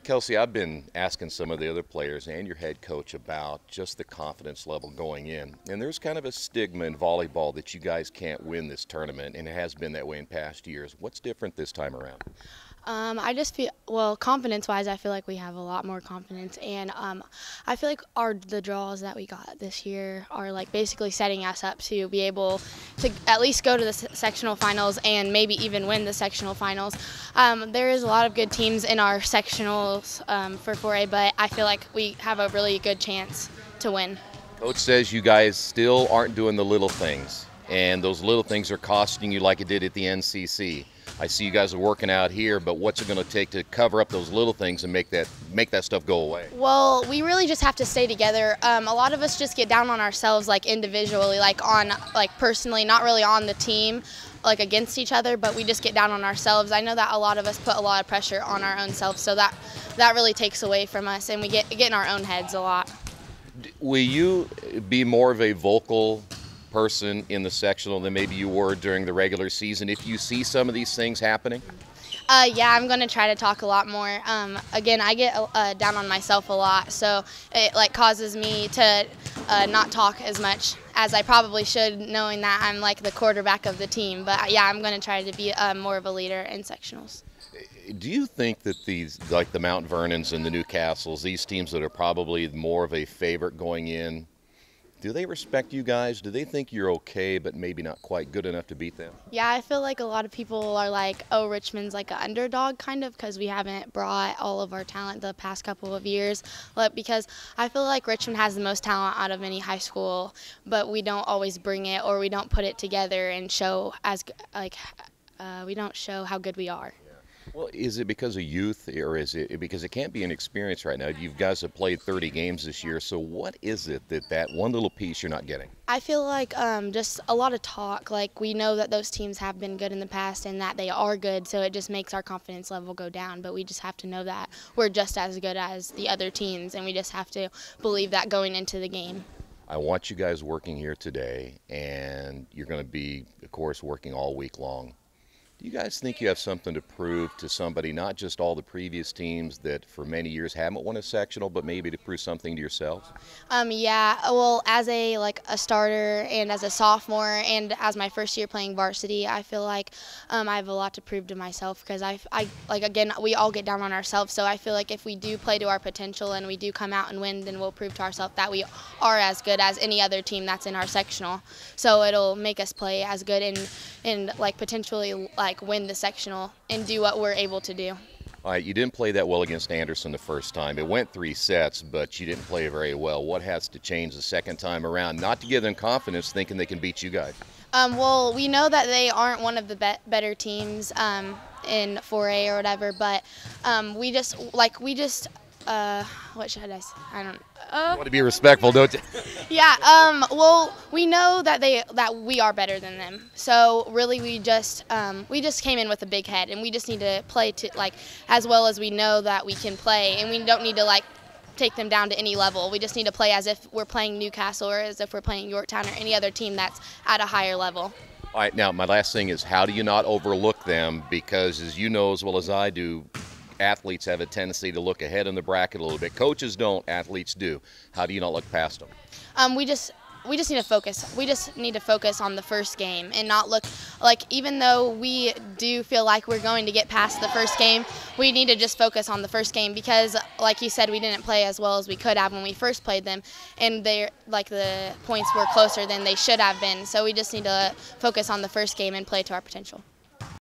Kelsey, I've been asking some of the other players and your head coach about just the confidence level going in. And there's kind of a stigma in volleyball that you guys can't win this tournament, and it has been that way in past years. What's different this time around? I just feel, well, confidence-wise, I feel like we have a lot more confidence, and I feel like the draws that we got this year are like basically setting us up to be able to at least go to the sectional finals and maybe even win the sectional finals. There is a lot of good teams in our sectionals for 4A, but I feel like we have a really good chance to win. Coach says you guys still aren't doing the little things, and those little things are costing you like it did at the NCC. I see you guys are working out here, but what's it going to take to cover up those little things and make that stuff go away? Well, we really just have to stay together. A lot of us just get down on ourselves, like individually, like personally, not really on the team, like against each other, but we just get down on ourselves. I know that a lot of us put a lot of pressure on our own selves, so that really takes away from us, and we get in our own heads a lot. Will you be more of a vocal person in the sectional than maybe you were during the regular season if you see some of these things happening? Yeah, I'm going to try to talk a lot more. Again, I get down on myself a lot, so it like causes me to not talk as much as I probably should, knowing that I'm like the quarterback of the team. But yeah, I'm going to try to be more of a leader in sectionals. Do you think that these, like the Mount Vernons and the Newcastles, these teams that are probably more of a favorite going in, do they respect you guys? Do they think you're okay but maybe not quite good enough to beat them? Yeah, I feel like a lot of people are like, oh, Richmond's like an underdog kind of because we haven't brought all of our talent the past couple of years. But because I feel like Richmond has the most talent out of any high school, but we don't always bring it, or we don't put it together and show we don't show how good we are. Well, is it because of youth, or is it because it can't be an experience right now? You guys have played 30 games this year, so what is it that one little piece you're not getting? I feel like just a lot of talk. Like, we know that those teams have been good in the past and that they are good, so it just makes our confidence level go down. But we just have to know that we're just as good as the other teams, and we just have to believe that going into the game. I want you guys working here today, and you're going to be, of course, working all week long. Do you guys think you have something to prove to somebody, not just all the previous teams that for many years haven't won a sectional, but maybe to prove something to yourselves? Yeah, well, as a starter and as a sophomore and as my first year playing varsity, I feel like I have a lot to prove to myself because again, we all get down on ourselves. So I feel like if we do play to our potential and we do come out and win, then we'll prove to ourselves that we are as good as any other team that's in our sectional. So it'll make us play as good and potentially win the sectional and do what we're able to do. All right, you didn't play that well against Anderson the first time. It went 3 sets, but you didn't play very well. What has to change the second time around, not to give them confidence thinking they can beat you guys? Well, we know that they aren't one of the better teams in 4A or whatever, but what should I say? I don't know. You want to be respectful, don't you? Yeah, well, we know that we are better than them. So really we just came in with a big head, and we just need to play as well as we know that we can play, and we don't need to take them down to any level. We just need to play as if we're playing Newcastle or as if we're playing Yorktown or any other team that's at a higher level. All right, now my last thing is, how do you not overlook them? Because as you know as well as I do, athletes have a tendency to look ahead in the bracket a little bit. Coaches don't, athletes do. How do you not look past them? We just need to focus. We just need to focus on the first game and not look even though we do feel like we're going to get past the first game, we need to just focus on the first game because, like you said, we didn't play as well as we could have when we first played them, and the points were closer than they should have been. So we just need to focus on the first game and play to our potential.